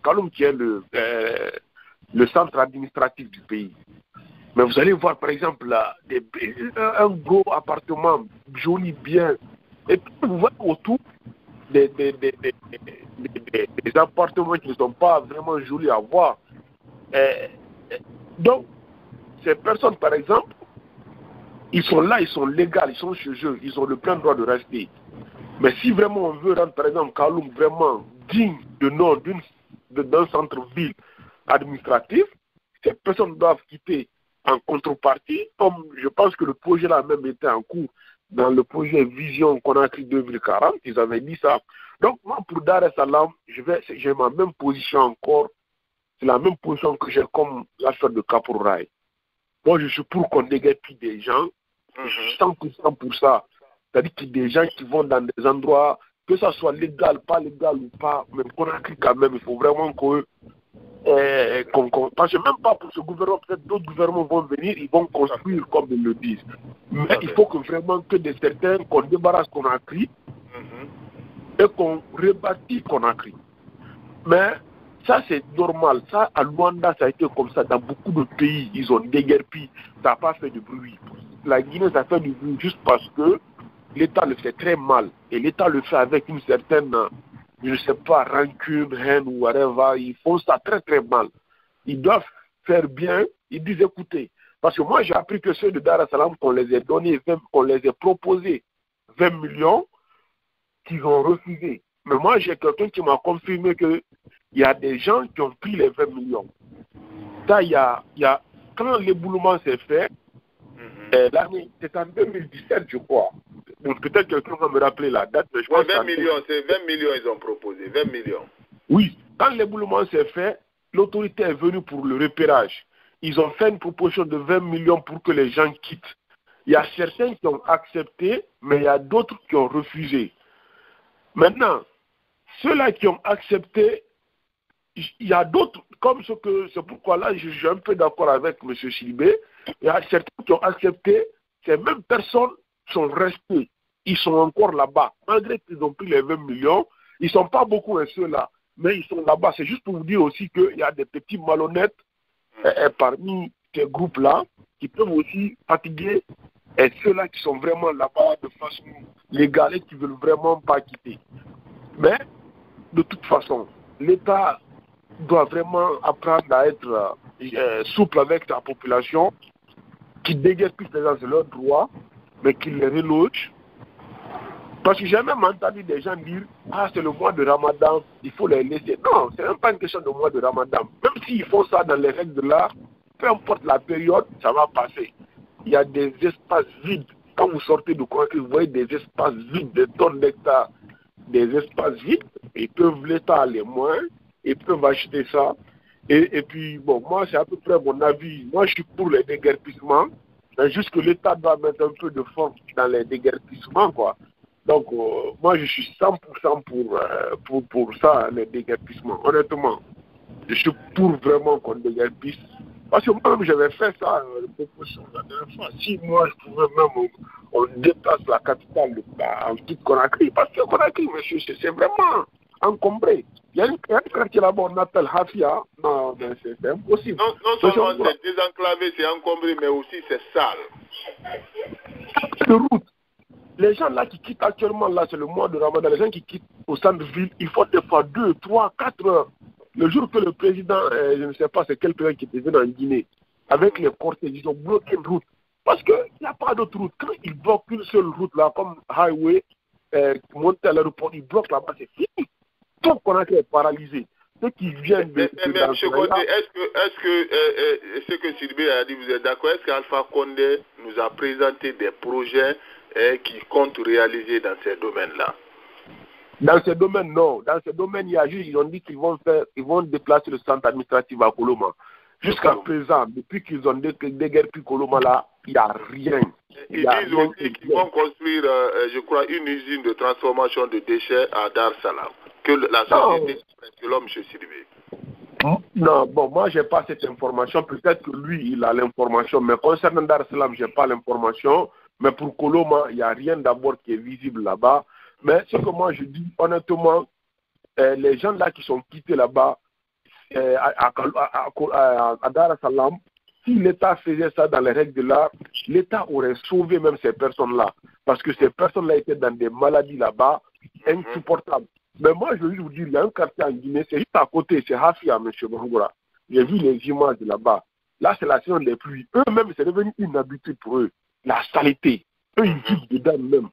Kaloum qui est le centre administratif du pays. Mais vous allez voir, par exemple, là, un gros appartement joli, bien, et puis vous voyez autour des appartements qui ne sont pas vraiment jolis à voir. Donc, ces personnes, par exemple, ils sont là, ils sont légaux, ils sont chez eux, ils ont le plein droit de rester. Mais si vraiment on veut rendre, par exemple, Kaloum vraiment digne de nom d'un centre-ville administratif, ces personnes doivent quitter en contrepartie, comme je pense que le projet là même était en cours dans le projet Vision Conakry 2040, ils avaient dit ça. Donc moi pour Dar es Salaam, j'ai ma même position encore, c'est la même position que j'ai comme l'affaire de Kapouraï. Moi je suis pour qu'on déguerpisse des gens, je suis 100% pour ça. C'est-à-dire qu'il y a des gens qui vont dans des endroits, que ça soit légal, pas légal ou pas, même Conakry quand même, il faut vraiment parce que même pas pour ce gouvernement, peut-être d'autres gouvernements vont venir, ils vont construire comme ils le disent. Mais il faut que vraiment que de certains, qu'on débarrasse Conakry et qu'on rebâtit Conakry. Mais ça c'est normal. Ça à Luanda ça a été comme ça. Dans beaucoup de pays, ils ont déguerpi. Ça n'a pas fait de bruit. La Guinée ça fait du bruit juste parce que l'État le fait très mal. Et l'État le fait avec une certaine, je ne sais pas, rancune, haine ou whatever. Ils font ça très très mal. Ils doivent faire bien. Ils disent écoutez. Parce que moi j'ai appris que ceux de Dar es Salaam qu'on les ait donnés, qu'on les ait proposé 20 millions, qu'ils ont refusé. Mais moi j'ai quelqu'un qui m'a confirmé qu'il y a des gens qui ont pris les 20 millions. Ça, quand l'éboulement s'est fait, c'est en 2017 je crois. Donc peut-être quelqu'un va me rappeler la date. Mais je pense 20 millions, c'est 20 millions ils ont proposé, 20 millions. Oui, quand l'éboulement s'est fait, l'autorité est venue pour le repérage. Ils ont fait une proposition de 20 millions pour que les gens quittent. Il y a certains qui ont accepté, mais il y a d'autres qui ont refusé. Maintenant, ceux-là qui ont accepté, il y a d'autres, comme c'est pourquoi là, je suis un peu d'accord avec M. Silibé, il y a certains qui ont accepté, ces mêmes personnes sont restées. Ils sont encore là-bas. Malgré qu'ils ont pris les 20 millions, ils ne sont pas beaucoup ceux-là, mais ils sont là-bas. C'est juste pour vous dire aussi qu'il y a des petits malhonnêtes parmi ces groupes-là qui peuvent aussi fatiguer ceux-là qui sont vraiment là-bas de façon légale et qui ne veulent vraiment pas quitter. Mais, de toute façon, l'État doit vraiment apprendre à être souple avec sa population, qui déguerpisse les gens de leurs droits, mais qui les reloge. Parce que j'ai même entendu des gens dire « Ah, c'est le mois de Ramadan, il faut les laisser. » Non, ce n'est même pas une question de mois de Ramadan. Même s'ils font ça dans les règles de l'art, peu importe la période, ça va passer. Il y a des espaces vides. Quand vous sortez de Conakry, vous voyez des espaces vides, des tonnes d'hectares, des espaces vides. L'État a les moyens, ils peuvent acheter ça. Et puis, bon, moi, c'est à peu près mon avis. Moi, je suis pour les déguerpissements. Mais juste que l'État doit mettre un peu de force dans les déguerpissements, quoi. Donc, moi, je suis 100% pour ça, les déguerpissements. Honnêtement, je suis pour vraiment qu'on déguerpisse. Parce que moi-même, j'avais fait ça, la dernière fois. Si moi, je pouvais même, on déplace la capitale en toute Conakry. Parce que Conakry, monsieur, c'est vraiment encombré. Il y a un quartier là-bas, on appelle Hafia. Non, mais c'est impossible. Non seulement c'est désenclavé, c'est encombré, mais aussi c'est sale. De route. Les gens là qui quittent actuellement, là, c'est le mois de Ramadan, les gens qui quittent au centre-ville, il faut des fois 2, 3, 4 heures. Le jour que le président, je ne sais pas c'est quel président qui était venu en Guinée, avec les cortèges, ils ont bloqué une route. Parce qu'il n'y a pas d'autre route. Quand ils bloquent une seule route, là, comme highway, monter à l'aéroport, ils bloquent là-bas, c'est fini. Tout Conakry est paralysé. Ceux qui viennent de... Mais M. Condé, est-ce que ce que Sylvie a dit, vous êtes d'accord? Est-ce qu'Alpha Condé nous a présenté des projets qui comptent réaliser dans ces domaines-là? Dans ces domaines, non. Dans ces domaines, il y a juste, ils ont dit qu'ils vont déplacer le centre administratif à Koloma. Jusqu'à présent, depuis qu'ils ont déguerpi Koloma là, il n'y a rien. Ils disent aussi qu'ils vont construire, je crois, une usine de transformation de déchets à Dar es Salaam. Que la société de l'homme, M. Sylvie. Non, bon, moi, je n'ai pas cette information. Peut-être que lui, il a l'information. Mais concernant Dar es Salaam, je n'ai pas l'information. Mais pour Koloma, il n'y a rien d'abord qui est visible là-bas. Mais ce que moi, je dis, honnêtement, les gens là qui sont quittés là-bas, à Dar es Salaam, si l'État faisait ça dans les règles de l'art, l'État aurait sauvé même ces personnes-là. Parce que ces personnes-là étaient dans des maladies là-bas insupportables. Mais moi, je veux vous dire, il y a un quartier en Guinée, c'est juste à côté, c'est Hafia, M. Bangoura. J'ai vu les images de là-bas. Là, c'est la saison des pluies. Eux-mêmes, c'est devenu une habitude pour eux. La saleté. Eux, ils vivent dedans même.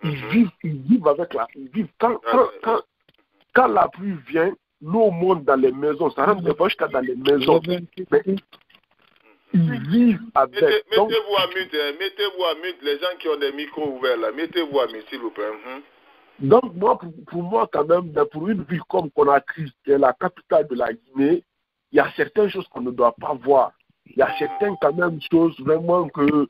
Ils vivent avec la... Ils vivent quand la pluie vient, l'eau monte dans les maisons. Ça rentre des fois jusqu'à dans les maisons. Mais ils vivent avec... Mettez-vous à mute, les gens qui ont des micros ouverts là. Mettez-vous à mute, s'il vous plaît. Donc, moi, pour moi, quand même, pour une ville comme Conakry, qui est la capitale de la Guinée, il y a certaines choses qu'on ne doit pas voir. Il y a certaines, quand même, choses vraiment que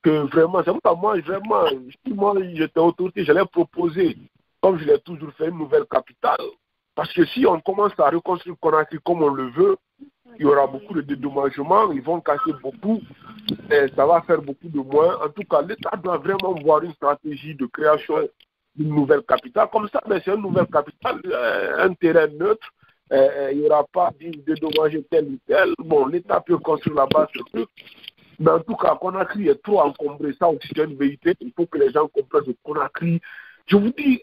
vraiment, c'est pourquoi moi, vraiment, si moi j'étais autorité, j'allais proposer, comme je l'ai toujours fait, une nouvelle capitale. Parce que si on commence à reconstruire Conakry comme on le veut, il y aura beaucoup de dédommagements, ils vont casser beaucoup, et ça va faire beaucoup de moins. En tout cas, l'État doit vraiment voir une stratégie de création d'une nouvelle capitale. Comme ça, c'est une nouvelle capitale, un terrain neutre, il n'y aura pas de dédommager tel ou tel. Bon, l'État peut construire là-bas ce truc. Mais en tout cas, Conakry est trop encombré. Ça aussi, c'est une vérité. Il faut que les gens comprennent que Conakry. Je vous dis,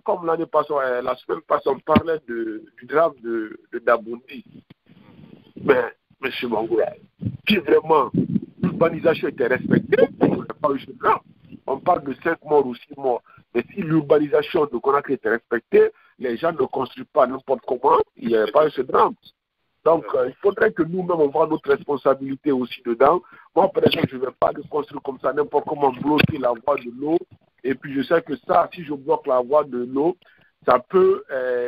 comme l'année passée, la semaine passée, on parlait du drame de Daboundi. Mais, M. Bangoura, si vraiment l'urbanisation était respectée, il n'y aurait pas eu ce drame. On parle de 5 morts ou 6 morts. Mais si l'urbanisation de Conakry était respectée, les gens ne construisent pas n'importe comment, il n'y aurait pas eu ce drame. Donc, il faudrait que nous-mêmes, on voit notre responsabilité aussi dedans. Moi, par exemple, je ne vais pas le construire comme ça, n'importe comment bloquer la voie de l'eau. Et puis, je sais que ça, si je bloque la voie de l'eau, ça peut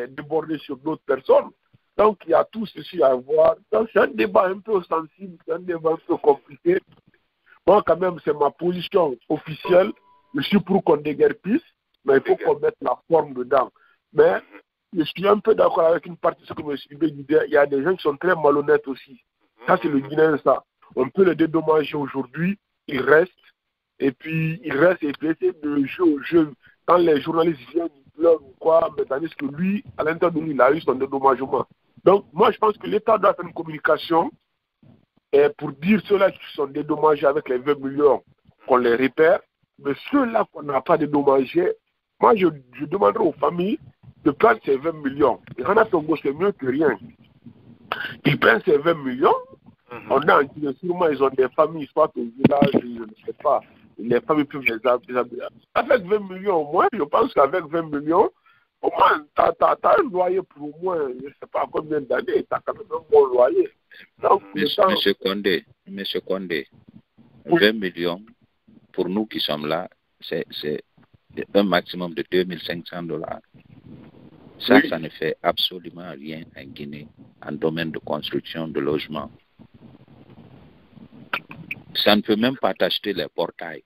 déborder sur d'autres personnes. Donc, il y a tout ceci à voir. Donc, c'est un débat un peu sensible, c'est un débat un peu compliqué. Moi, quand même, c'est ma position officielle. Je suis pour qu'on déguerpisse, mais il faut qu'on mette la forme dedans. Mais je suis un peu d'accord avec une partie de ce que M. Sylvain disait. Il y a des gens qui sont très malhonnêtes aussi. Ça, c'est le Guinéen, ça. On peut les dédommager aujourd'hui, ils restent, et puis ils restent et puis essayer de jouer au jeu. Quand les journalistes viennent, ils pleurent ou quoi, mais tandis que lui, à l'intérieur de lui, il a eu son dédommagement. Donc, moi, je pense que l'État doit faire une communication pour dire ceux-là qui sont dédommagés avec les 20 millions, qu'on les repère, mais ceux-là qu'on n'a pas dédommagés, moi, je demanderai aux familles de prendre ces 20 millions. Et Rana Tongo, c'est mieux que rien. Ils prennent ces 20 millions, on a en Guinée, sûrement, ils ont des familles, soit au village, je ne sais pas, les familles peuvent les appeler. Avec 20 millions au moins, je pense qu'avec 20 millions, au moins, tu as un loyer pour au moins, je ne sais pas combien d'années, tu as quand même un bon loyer. Donc, Monsieur Condé, 20 millions, pour nous qui sommes là, c'est un maximum de $2500. Ça, ça ne fait absolument rien en Guinée en domaine de construction de logement. Ça ne peut même pas t'acheter les portails.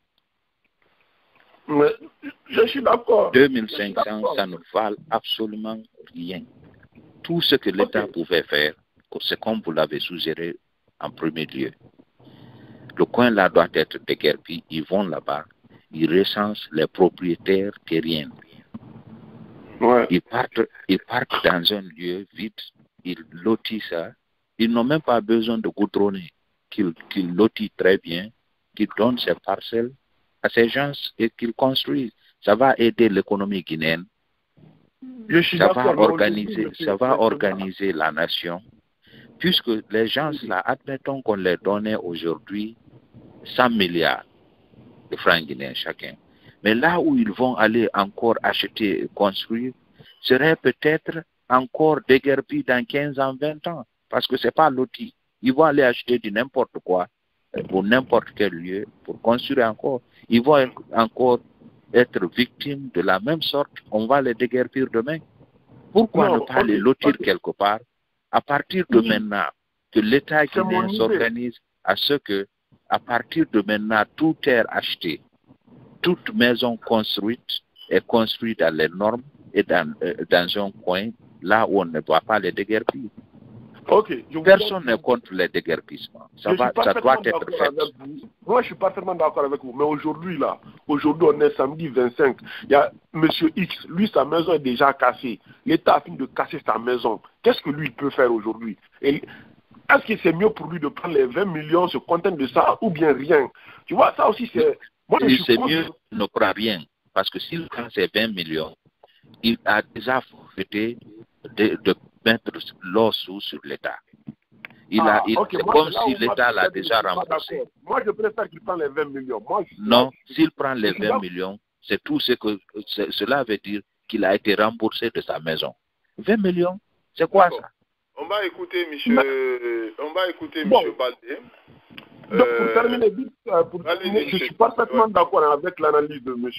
Mais je suis d'accord. 2500, ça ne valent absolument rien. Tout ce que l'État pouvait faire, c'est comme vous l'avez suggéré en premier lieu. Le coin là doit être déguerpi. Ils vont là-bas, ils recensent les propriétaires terriens. Ouais. Ils partent dans un lieu vide, ils lotissent ça. Ils n'ont même pas besoin de goudronner, qu'ils lotissent très bien, qu'ils donnent ces parcelles à ces gens et qu'ils construisent. Ça va aider l'économie guinéenne. Ça va organiser la nation. Puisque les gens là, admettons qu'on les donnait aujourd'hui 100 milliards de francs guinéens chacun. Mais là où ils vont aller encore acheter et construire, serait peut-être encore déguerpi dans 15 ans, 20 ans. Parce que ce n'est pas loti. Ils vont aller acheter du n'importe quoi, pour n'importe quel lieu, pour construire encore. Ils vont encore être victimes de la même sorte. On va les déguerpir demain. Pourquoi ne pas les lotir quelque part à partir de maintenant que l'État guinéen s'organise à ce que, à partir de maintenant, toute terre achetée, toute maison construite est construite dans les normes et dans un coin là où on ne doit pas les déguerpir. Ok. Personne n'est contre les déguerpissements. Ça doit être fait. Moi, je suis parfaitement d'accord avec vous. Mais aujourd'hui, on est samedi 25. Il y a M. X, lui, sa maison est déjà cassée. L'État a fini de casser sa maison. Qu'est-ce que lui, il peut faire aujourd'hui? Est-ce que c'est mieux pour lui de prendre les 20 millions, se contenter de ça, ou bien rien? Tu vois, ça aussi, c'est... C'est mieux qu'il ne prend rien. Parce que s'il prend ces 20 millions, il a déjà forfaité de mettre l'os sur l'État. C'est comme si l'État l'a déjà remboursé. Moi, je préfère qu'il prenne les 20 millions. Non, s'il prend les 20 millions, c'est tout ce que cela veut dire qu'il a été remboursé de sa maison. 20 millions, c'est quoi ça? On va écouter M. Baldé. Donc, pour terminer vite, je suis parfaitement d'accord avec l'analyse de M.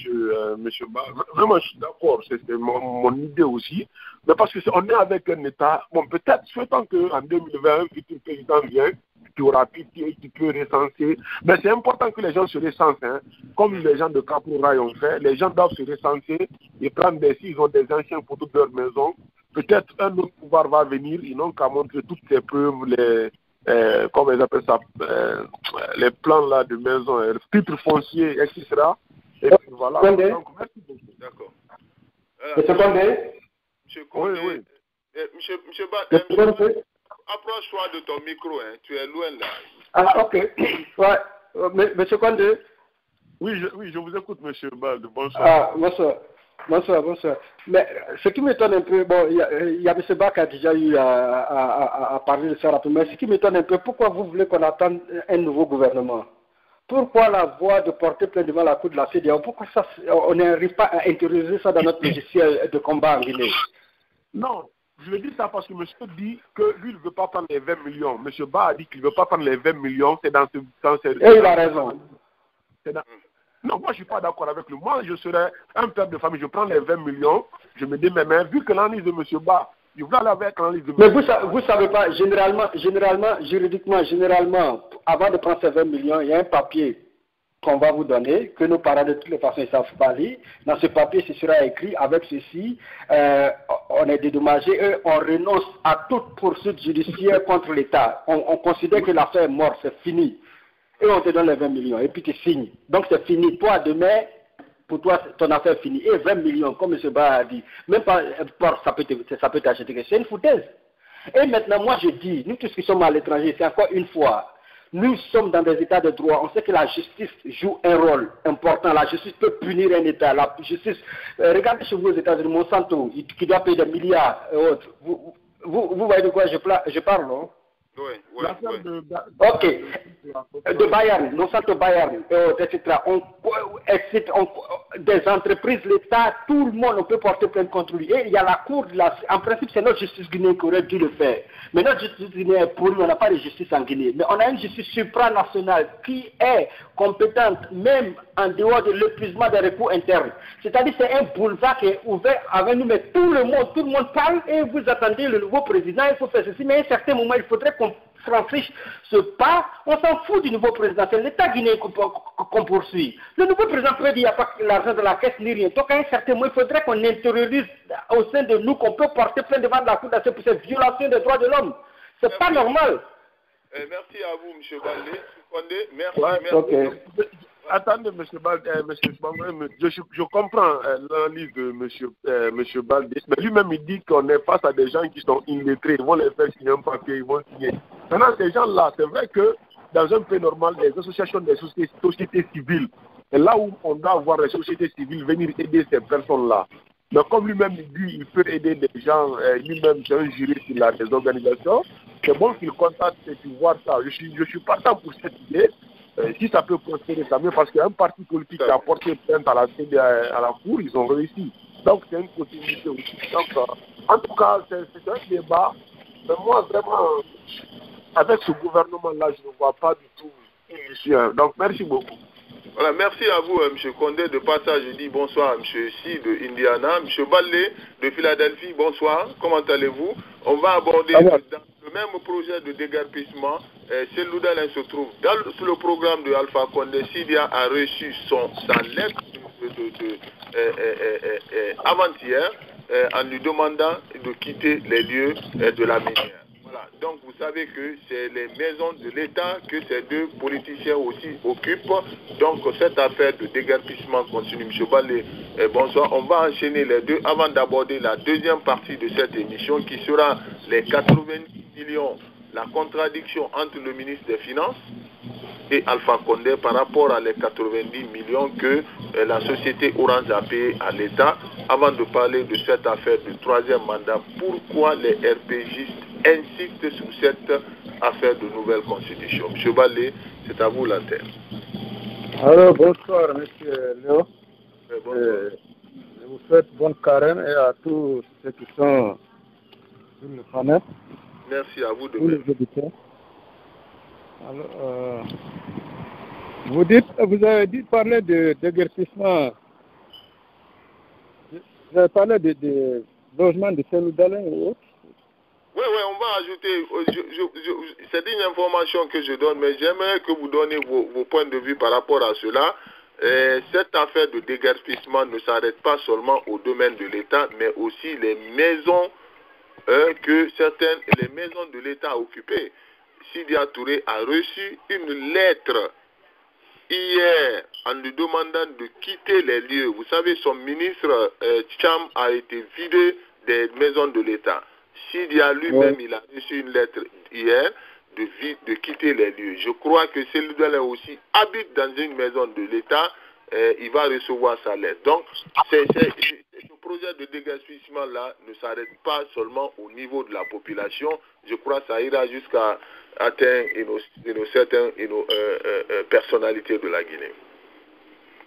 Baldé. Vraiment, je suis d'accord, c'est mon idée aussi. Mais parce qu'on est avec un État, bon, peut-être souhaitant qu'en 2020, un futur président vienne, qui aura pitié, qui peut recenser. Mais c'est important que les gens se recensent, hein. Comme les gens de Capourail ont fait. Les gens doivent se recenser et prendre s'ils ont des anciens photos de leur maison. Peut-être un autre pouvoir va venir, ils n'ont qu'à montrer toutes ces preuves, comment ils appellent ça, les plans là de maison, les titres fonciers, etc. Et puis voilà. Donc, merci beaucoup. D'accord. Monsieur Condé. Monsieur Condé. Oui. Monsieur Baldé, approche-toi de ton micro, hein. Tu es loin là. Ah, ok. Ouais. Monsieur Condé. Oui, je vous écoute, monsieur Baldé. Bonsoir. Ah, bonsoir. Mais ce qui m'étonne un peu, bon, il y a M. Bach qui a déjà eu à parler de ça rapidement, mais ce qui m'étonne un peu, pourquoi vous voulez qu'on attende un nouveau gouvernement? Pourquoi la voie de porter plainte devant la Cour de la CEDEAO? Pourquoi ça, on n'arrive pas à intérioriser ça dans notre logiciel de combat en Guinée? Non, je le dis ça parce que monsieur dit que lui, il ne veut pas prendre les 20 millions. Monsieur Bach a dit qu'il ne veut pas prendre les 20 millions, c'est dans ce... Et il a raison. Non, moi je ne suis pas d'accord avec lui. Moi, je serais un père de famille, je prends les 20 millions, je me dis, mais vu que l'analyse de M. Bach, je voulais aller avec l'analyse de M. Mais vous savez pas, juridiquement, avant de prendre ces 20 millions, il y a un papier qu'on va vous donner, que nos parents de toutes les façons ne savent pas lire. Dans ce papier, ce sera écrit avec ceci, on est dédommagé et on renonce à toute poursuite judiciaire contre l'État. On considère que l'affaire est morte, c'est fini. Et on te donne les 20 millions, et puis tu signes. Donc c'est fini. Toi, demain, pour toi, ton affaire est finie. Et 20 millions, comme M. Ba a dit, même pas ça peut t'acheter. C'est une foutaise. Et maintenant, moi je dis, nous tous qui sommes à l'étranger, c'est encore une fois, nous sommes dans des états de droit. On sait que la justice joue un rôle important. La justice peut punir un État. La justice, regardez chez vous aux États-Unis, Monsanto, qui doit payer des milliards et autres. Vous voyez de quoi je parle, non? Oui. Ok. De Bayern, Monsanto Bayern, etc. Des entreprises, l'État, tout le monde, on peut porter plainte contre lui. Et il y a la Cour, en principe, c'est notre justice guinéenne qui aurait dû le faire. Mais notre justice guinéenne est pourrie, on n'a pas de justice en Guinée. Mais on a une justice supranationale qui est compétente, même en dehors de l'épuisement des recours internes. C'est-à-dire c'est un boulevard qui est ouvert avec nous, mais tout le monde parle et vous attendez le nouveau président, il faut faire ceci. Mais à un certain moment, il faudrait qu'on franchisse ce pas. On s'en fout du nouveau président, c'est l'État guinéen qu'on poursuit. Le nouveau président peut dire qu'il n'y a pas l'argent de la caisse ni rien. Donc à un certain moment, il faudrait qu'on intériorise au sein de nous qu'on peut porter plainte devant la Cour d'assises pour cette violation des droits de l'homme. C'est pas normal. Merci à vous, M. Baldé. Merci. Okay. Attendez, M. Baldé, je comprends l'analyse de M. Baldé, mais lui-même il dit qu'on est face à des gens qui sont illettrés, ils vont les faire signer un papier, ils vont signer. Maintenant, ces gens-là, c'est vrai que dans un pays normal, les associations des sociétés civiles, c'est là où on doit voir les sociétés civiles venir aider ces personnes-là. Mais comme lui-même il dit, il peut aider des gens, lui-même c'est un juriste, il a des organisations, c'est bon qu'il contacte et puis voir ça. Je suis partant pour cette idée. Si ça peut prospérer, ça mieux, parce qu'un parti politique qui a porté plainte à la Cour, ils ont réussi. Donc c'est une possibilité aussi. Donc, en tout cas, c'est un débat. Mais moi, vraiment, avec ce gouvernement-là, je ne vois pas du tout une issue. Donc merci beaucoup. Voilà, merci à vous, M. Condé. De passage, je dis bonsoir à M. Si de Indiana, M. Baldé de Philadelphie, bonsoir. Comment allez-vous? On va aborder dans le même projet de déguerpissement. C'est où se trouve. Sur le programme de Alpha Condé, Sidia a reçu sa lettre avant-hier en lui demandant de quitter les lieux de la minière. Voilà. donc vous savez que c'est les maisons de l'État que ces deux politiciens aussi occupent. Donc cette affaire de déguerpissement continue. M. Balé, bonsoir. On va enchaîner les deux avant d'aborder la deuxième partie de cette émission qui sera les 90 millions, la contradiction entre le ministre des Finances et Alpha Condé par rapport à les 90 millions que la société Orange a payé à l'État. Avant de parler de cette affaire du troisième mandat, pourquoi les RPGistes insistent sur cette affaire de nouvelle constitution? M. Balé, c'est à vous l'antenne. Alors, bonsoir, M. Léo. Bonsoir. Je vous souhaite bonne carême et à tous ceux qui sont sur le panel. Merci à vous de tous même. les auditeurs. Alors, vous avez dit parler de déguerpissement. Vous avez parlé de logement de Seloudalin ou autre? Oui, on va ajouter, c'est une information que je donne, mais j'aimerais que vous donniez vos points de vue par rapport à cela. Cette affaire de déguerpissement ne s'arrête pas seulement au domaine de l'État, mais aussi les maisons les maisons de l'État occupées. Sidia Touré a reçu une lettre hier en lui demandant de quitter les lieux. Vous savez, son ministre Cham a été vidé des maisons de l'État. Sidia lui-même, il a reçu une lettre hier de quitter les lieux. Je crois que celui-là aussi habite dans une maison de l'État. Il va recevoir sa lettre. Donc, ce projet de déguerpissement-là ne s'arrête pas seulement au niveau de la population. Je crois que ça ira jusqu'à atteindre certaines personnalités de la Guinée.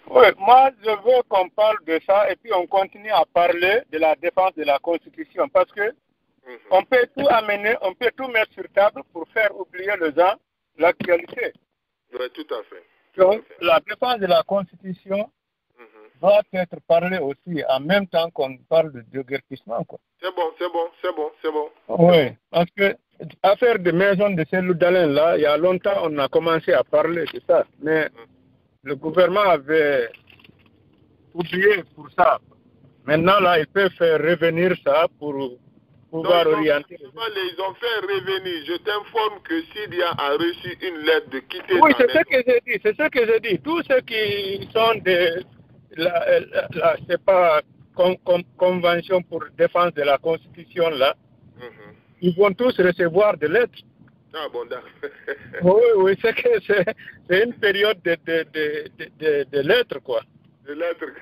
Oui, moi je veux qu'on parle de ça et puis on continue à parler de la défense de la Constitution parce que on peut tout amener, on peut tout mettre sur table pour faire oublier les gens l'actualité. Oui, tout à fait. Donc, la défense de la Constitution doit être parlée aussi en même temps qu'on parle de déguerpissement. C'est bon. Oui, parce que l'affaire de maison de Seloudalin, là, il y a longtemps, on a commencé à parler de ça. Mais le gouvernement avait oublié pour ça. Maintenant, là, il peut faire revenir ça pour pouvoir orienter. Ils ont fait revenir. Je t'informe que Sidia a reçu une lettre de quitter. Oui, c'est ce que j'ai dit. C'est ce que j'ai dit. Tous ceux qui sont c'est pas convention pour défense de la Constitution là, ils vont tous recevoir des lettres. Ah bon, d'accord. Oui, c'est que c'est une période de lettres quoi. De lettres.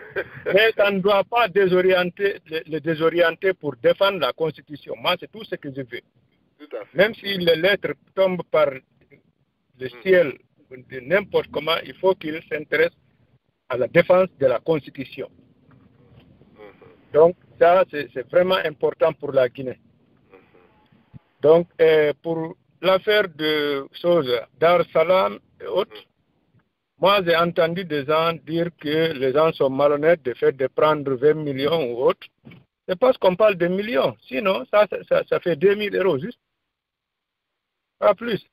Mais ça ne doit pas les désorienter pour défendre la Constitution. Moi, c'est tout ce que je veux. Tout à fait. Même si les lettres tombent par le ciel, de n'importe comment, il faut qu'ils s'intéressent à la défense de la Constitution. Donc, ça, c'est vraiment important pour la Guinée. Donc, pour l'affaire de Dar es Salaam et autres, moi, j'ai entendu des gens dire que les gens sont malhonnêtes de fait de prendre 20 millions ou autre. C'est parce qu'on parle de millions. Sinon, ça fait 2000 € juste. Pas plus.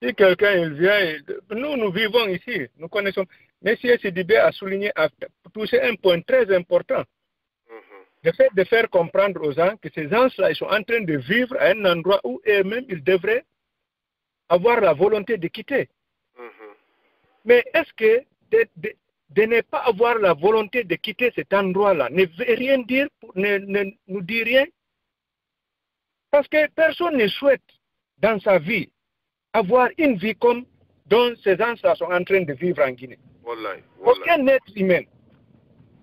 Si quelqu'un il vient, nous vivons ici, nous connaissons. M. Sidibé a souligné, a touché un point très important. Le fait de faire comprendre aux gens que ces gens-là, ils sont en train de vivre à un endroit où eux-mêmes, ils devraient avoir la volonté de quitter. Mais est-ce que de ne pas avoir la volonté de quitter cet endroit-là ne veut rien dire, ne nous dit rien? Parce que personne ne souhaite dans sa vie avoir une vie comme dont ces gens-là sont en train de vivre en Guinée. Aucun être humain.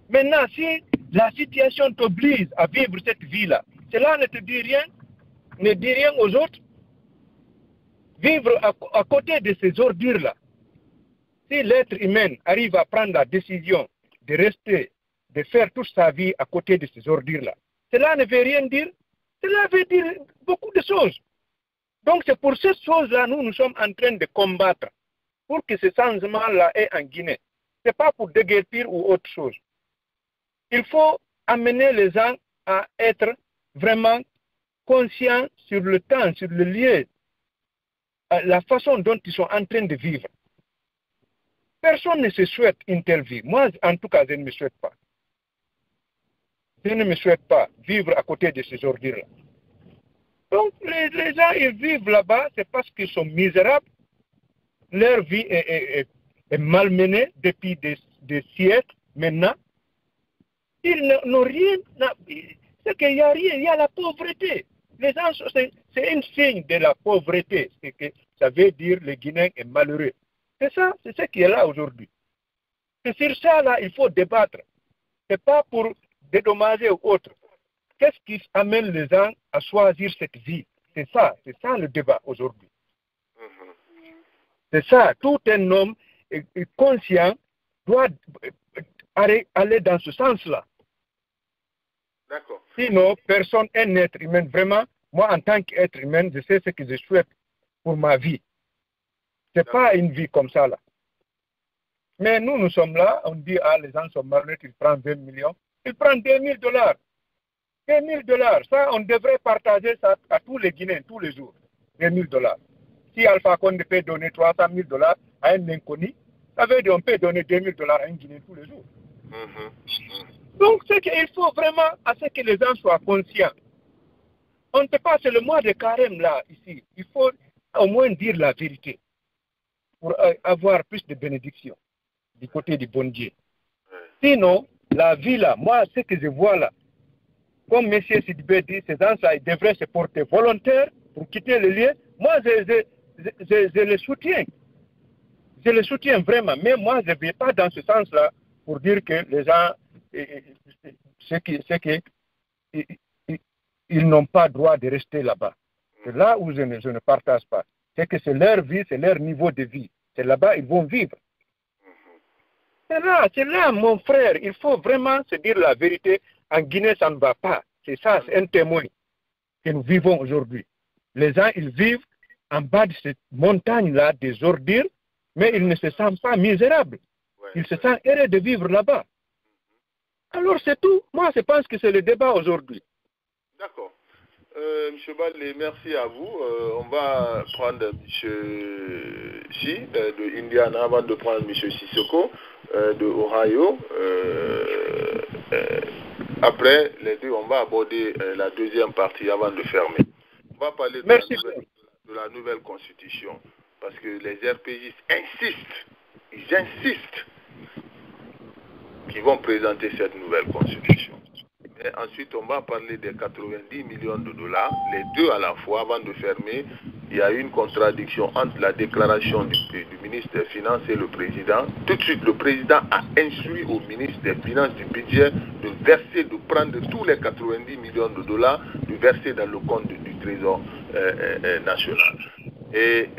Maintenant, si la situation t'oblige à vivre cette vie-là, cela ne te dit rien, ne dit rien aux autres. Vivre à côté de ces ordures-là. Si l'être humain arrive à prendre la décision de rester, de faire toute sa vie à côté de ces ordures-là, cela ne veut rien dire. Cela veut dire beaucoup de choses. Donc c'est pour ces choses-là nous sommes en train de combattre pour que ce changement-là ait en Guinée. Ce n'est pas pour déguerpir ou autre chose. Il faut amener les gens à être vraiment conscients sur le temps, sur le lieu, la façon dont ils sont en train de vivre. Personne ne se souhaite une telle vie. Moi, en tout cas, je ne me souhaite pas. Je ne me souhaite pas vivre à côté de ces ordures-là. Donc, les gens, ils vivent là-bas, c'est parce qu'ils sont misérables. Leur vie est malmenée depuis des siècles maintenant. Ils n'ont rien. C'est qu'il n'y a rien, il y a la pauvreté. Les gens, c'est un signe de la pauvreté. C'est que ça veut dire que le Guinéen est malheureux. C'est ça, c'est ce qui est là aujourd'hui. C'est sur ça, là, il faut débattre. Ce n'est pas pour dédommager ou autre. Qu'est-ce qui amène les gens à choisir cette vie? C'est ça le débat aujourd'hui. C'est ça, tout un homme conscient doit aller dans ce sens-là. D'accord. Sinon, personne, un être humain, vraiment, moi en tant qu'être humain, je sais ce que je souhaite pour ma vie. Ce n'est pas une vie comme ça là. Mais nous sommes là, on dit, les gens sont malheureux, ils prennent 20 millions. Ils prennent $2 000. $2 000, ça, on devrait partager ça à tous les Guinéens, tous les jours. $2 000. Si Alpha Condé peut donner $300 000 à un inconnu, ça veut dire qu'on peut donner $2 000 à un Guinéen tous les jours. Donc, c'est qu'il faut vraiment à ce que les gens soient conscients. On ne peut pas, c'est le mois de carême là, ici. Il faut au moins dire la vérité pour avoir plus de bénédictions du côté du bon Dieu. Sinon, la vie là, moi, ce que je vois là, comme M. Sidibé dit, ces gens-là, ils devraient se porter volontaires pour quitter le lieu. Moi, je le soutiens. Je le soutiens vraiment. Mais moi, je ne vais pas dans ce sens-là pour dire que les gens, ils n'ont pas droit de rester là-bas. C'est là où je ne partage pas. C'est que c'est leur vie, c'est leur niveau de vie. C'est là-bas ils vont vivre. C'est là, mon frère. Il faut vraiment se dire la vérité. En Guinée, ça ne va pas. C'est ça, c'est un témoin que nous vivons aujourd'hui. Les gens, ils vivent en bas de cette montagne-là des ordures, mais ils ne se sentent pas misérables. Ils se sentent heureux de vivre là-bas. Alors c'est tout. Moi, je pense que c'est le débat aujourd'hui. D'accord. M. Baldé, merci à vous. On va prendre M. Chi de Indiana avant de prendre M. Sissoko de Ohio. Après, les deux, on va aborder la deuxième partie avant de fermer. On va parler de la nouvelle constitution. Parce que les RPGistes insistent qu'ils vont présenter cette nouvelle constitution. Et ensuite, on va parler des 90 millions de dollars, les deux à la fois, avant de fermer. Il y a une contradiction entre la déclaration du ministre des Finances et le président. Tout de suite, le président a instruit au ministre des Finances du budget de prendre tous les 90 millions de dollars, de verser dans le compte du Trésor national. Et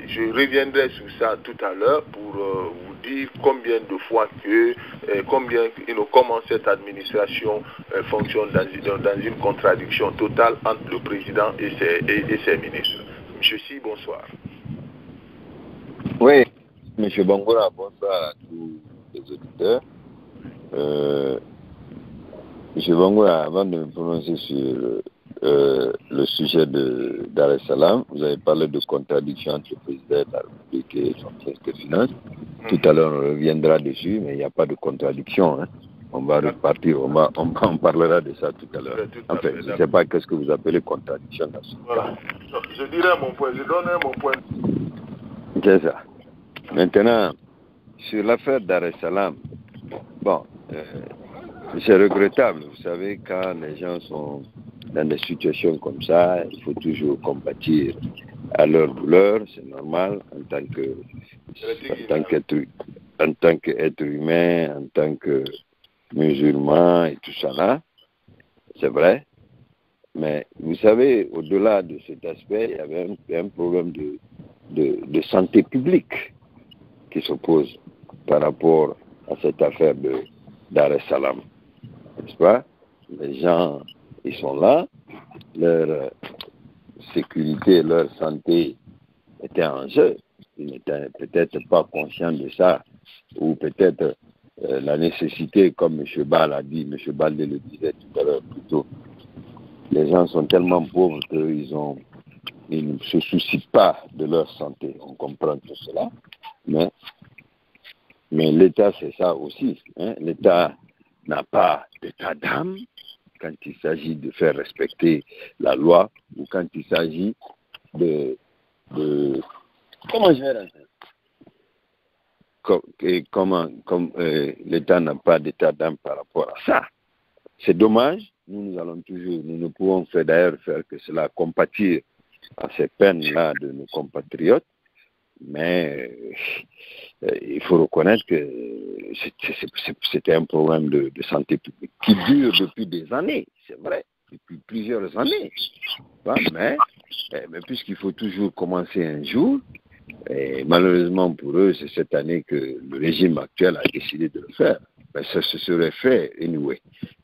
je reviendrai sur ça tout à l'heure pour vous dire combien de fois comment cette administration fonctionne dans une contradiction totale entre le président et ses ministres. Monsieur Si, bonsoir. Oui, Monsieur Bangoura, bonsoir à tous les auditeurs. Monsieur Bangoura, avant de me prononcer sur le sujet de Dar es Salaam, vous avez parlé de contradiction entre le président de la République et son ministre des Finances. Tout à l'heure, on reviendra dessus, mais il n'y a pas de contradiction. Hein. On va repartir, on parlera de ça tout à l'heure. Enfin, je ne sais pas qu'est-ce que vous appelez contradiction dans ce cas. Je dirais mon point, je donnerai mon point. C'est ça. Maintenant, sur l'affaire Dar es Salaam, bon, c'est regrettable. Vous savez, quand les gens sont dans des situations comme ça, il faut toujours compatir à leur douleur, c'est normal en tant qu'être humain, en tant que musulman et tout ça là, c'est vrai. Mais vous savez, au-delà de cet aspect, il y avait un problème de santé publique qui se pose par rapport à cette affaire de Dar es Salaam. N'est-ce pas? Les gens, ils sont là, leur sécurité, leur santé étaient en jeu. Ils n'étaient peut-être pas conscients de ça, ou peut-être la nécessité, comme M. Bal a dit, M. Baldé le disait tout à l'heure plutôt, les gens sont tellement pauvres qu'ils ne se soucient pas de leur santé. On comprend tout cela, mais l'État, c'est ça aussi. Hein? L'État n'a pas d'état d'âme, quand il s'agit de faire respecter la loi ou quand il s'agit de comment je vais rentrer? Comme l'État n'a pas d'état d'âme par rapport à ça. C'est dommage. Nous allons toujours, nous ne pouvons d'ailleurs faire que cela, compatir à ces peines-là de nos compatriotes, mais il faut reconnaître que c'était un problème de santé publique qui dure depuis des années, c'est vrai, depuis plusieurs années. Mais puisqu'il faut toujours commencer un jour, et malheureusement pour eux, c'est cette année que le régime actuel a décidé de le faire. Ben, ça se serait fait, anyway,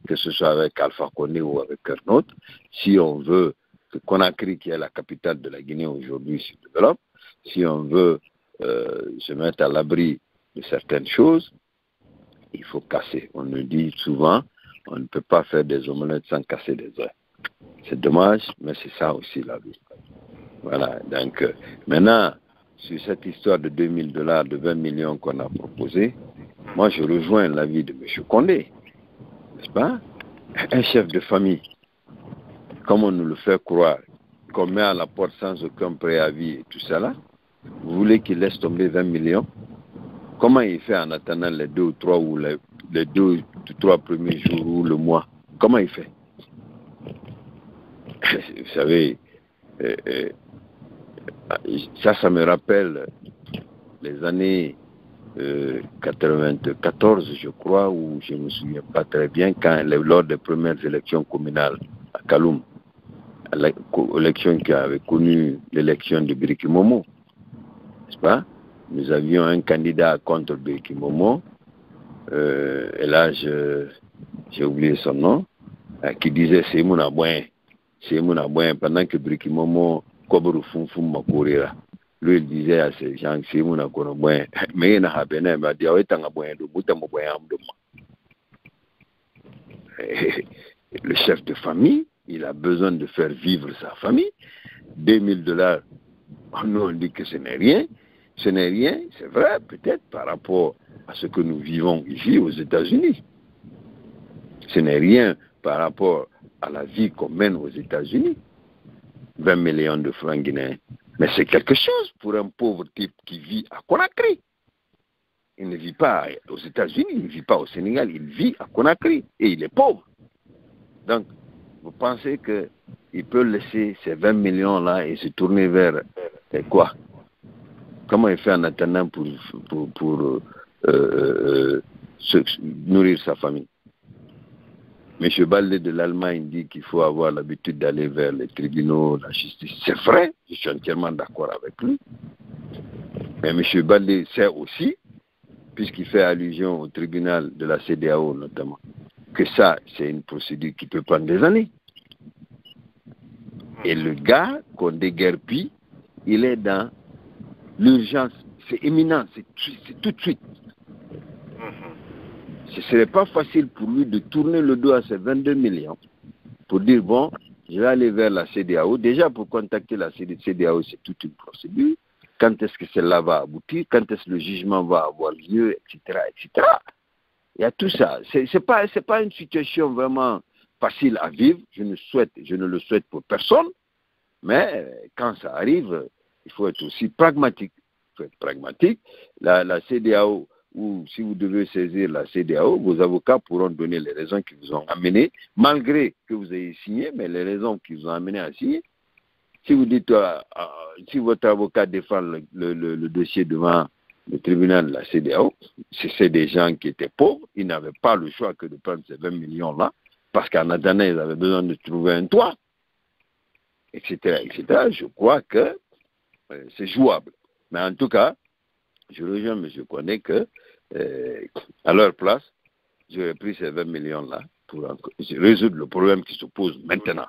que ce soit avec Alpha Condé ou avec un autre. Si on veut que Conakry, qui est la capitale de la Guinée aujourd'hui, se développe, si on veut se mettre à l'abri de certaines choses, il faut casser. On nous dit souvent, on ne peut pas faire des omelettes sans casser des œufs. C'est dommage, mais c'est ça aussi la vie. Voilà, donc maintenant, sur cette histoire de $2000, de 20 millions qu'on a proposé, moi je rejoins l'avis de M. Condé, n'est-ce pas? Un chef de famille, comme on nous le fait croire, qu'on met à la porte sans aucun préavis et tout ça là, vous voulez qu'il laisse tomber 20 millions? Comment il fait en attendant les 2 ou 3 ou les 2 ou 3 premiers jours ou le mois? Comment il fait? Vous savez, ça me rappelle les années 94, je crois, où je ne me souviens pas très bien, lors des premières élections communales à Kaloum, l'élection qui avait connu l'élection de Biriki Momo, n'est-ce pas? Nous avions un candidat contre Biriki Momo, et là j'ai oublié son nom, qui disait c'est mon abouin, pendant que Biriki Momo Koboru Funfum Makourira. Lui, il disait à ces gens, c'est mon abouin, mais il n'a pas bien, mais il y a un abouin de le chef de famille, il a besoin de faire vivre sa famille. $2000, nous on dit que ce n'est rien. Ce n'est rien, c'est vrai, peut-être par rapport à ce que nous vivons ici aux États-Unis. Ce n'est rien par rapport à la vie qu'on mène aux États-Unis. 20 millions de francs guinéens. Mais c'est quelque chose pour un pauvre type qui vit à Conakry. Il ne vit pas aux États-Unis, il ne vit pas au Sénégal, il vit à Conakry et il est pauvre. Donc, vous pensez qu'il peut laisser ces 20 millions-là et se tourner vers quoi? Comment il fait en attendant pour nourrir sa famille? M. Baldé de l'Allemagne dit qu'il faut avoir l'habitude d'aller vers les tribunaux, la justice. C'est vrai, je suis entièrement d'accord avec lui. Mais M. Baldé sait aussi, puisqu'il fait allusion au tribunal de la CEDEAO notamment, que ça, c'est une procédure qui peut prendre des années. Et le gars qu'on déguerpit, il est dans l'urgence. C'est imminent, c'est tout de suite. Ce ne serait pas facile pour lui de tourner le dos à ces 22 millions pour dire, bon, je vais aller vers la CEDEAO. Déjà, pour contacter la CEDEAO, c'est toute une procédure. Quand est-ce que celle-là va aboutir? Quand est-ce que le jugement va avoir lieu, etc., etc. Il y a tout ça. C'est pas une situation vraiment facile à vivre. Je ne le souhaite pour personne. Mais quand ça arrive, il faut être aussi pragmatique. Il faut être pragmatique. La CEDEAO, ou si vous devez saisir la CEDEAO, vos avocats pourront donner les raisons qui vous ont amené, malgré que vous ayez signé, mais les raisons qui vous ont amené à signer. Si vous dites, si votre avocat défend le dossier devant le tribunal de la CEDEAO, c'est des gens qui étaient pauvres, ils n'avaient pas le choix que de prendre ces 20 millions-là, parce qu'en attendant, ils avaient besoin de trouver un toit, etc., etc. Je crois que c'est jouable. Mais en tout cas, je rejoins M. Condé que, à leur place, j'aurais pris ces 20 millions-là pour résoudre le problème qui se pose maintenant.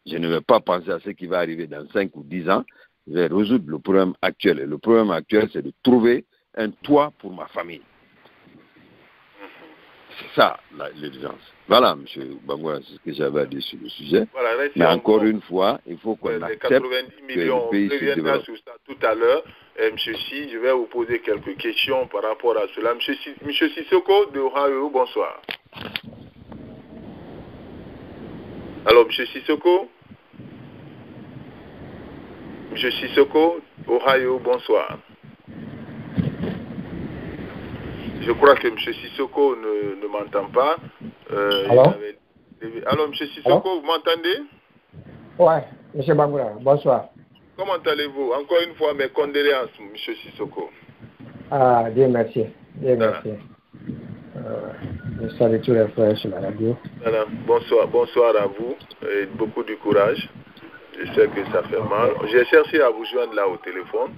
Je ne vais pas penser à ce qui va arriver dans 5 ou 10 ans. Je vais résoudre le problème actuel. Et le problème actuel, c'est de trouver un toit pour ma famille. C'est ça, l'urgence. Voilà, M. Bangoua, c'est ce que j'avais à dire sur le sujet. Voilà, mais encore une fois, il faut qu'on accepte 90 millions, que le pays se développe. On reviendra sur ça tout à l'heure. M. Si, je vais vous poser quelques questions par rapport à cela. M. Sissoko de Ohio, bonsoir. Alors, M. Sissoko? M. Sissoko, Ohio, bonsoir. Je crois que M. Sissoko ne m'entend pas. Alors, Alors, M. Sissoko, vous m'entendez? Ouais, M. Bangoura, bonsoir. Comment allez-vous? Encore une fois, mes condoléances, M. Sissoko. Ah, Dieu merci. Dieu merci. Je salue tous les frères sur la radio. Voilà. Bonsoir à vous et beaucoup de courage. Je sais que ça fait mal. J'ai cherché à vous joindre là au téléphone,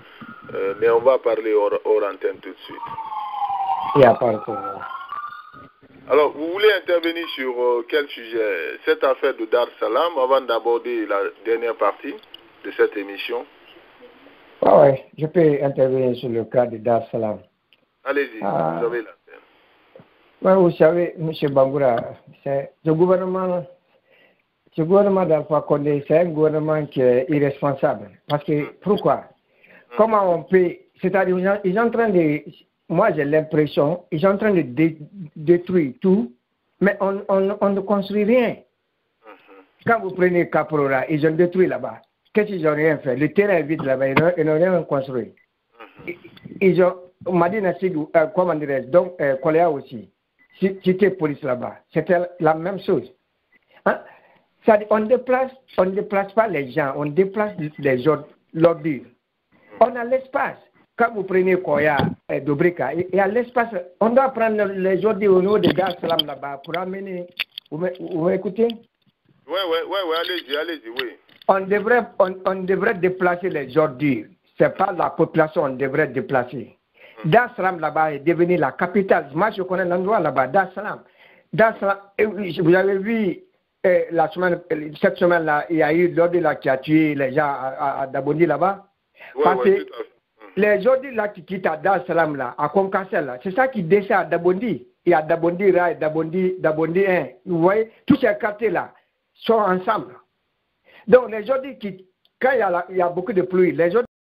mais on va parler hors antenne tout de suite. Il n'y a pas de problème. Alors, vous voulez intervenir sur quel sujet? Cette affaire de Dar Salam, avant d'aborder la dernière partie de cette émission. Ah ouais, je peux intervenir sur le cas de Dar Salam. Allez-y, vous avez l'antenne. Ouais, vous savez, M. Bangoura, le gouvernement d'Alpha Condé, c'est un gouvernement qui est irresponsable. Parce que, pourquoi? Comment on peut... C'est-à-dire, ils sont en train de... Moi, j'ai l'impression, ils sont en train de détruire tout, mais on ne construit rien. Quand vous prenez Caprora, ils ont détruit là-bas. Qu'est-ce qu'ils n'ont rien fait? Le terrain est vide là-bas, ils n'ont rien construit. Ils ont... Madina Sidou, comment dirais-je, donc, Koléa aussi. Cité police là-bas. C'était la même chose. Hein? On ne déplace pas les gens, on déplace les ordures. On a l'espace. Quand vous prenez Koya et Dobrika, il y a l'espace. On doit prendre les ordures au niveau de Dar Salam là-bas pour amener. Vous m'écoutez? Oui, allez-y, oui. On devrait déplacer les ordures. Ce n'est pas la population qu'on devrait déplacer. Dar Salam là-bas est devenu la capitale. Moi, je connais l'endroit là-bas, Dar Salam. Vous avez vu cette semaine-là, il y a eu l'ordre là qui a tué les gens à Dabondi là-bas. Parce que les ordres là qui quittent à Dar Salam là, à Concassel là, c'est ça qui descend à Dabondi. Il y a Dabondi Rai, Dabondi 1. Vous voyez, tous ces quartiers là sont ensemble. Donc les ordres quand il y a beaucoup de pluie, les ordres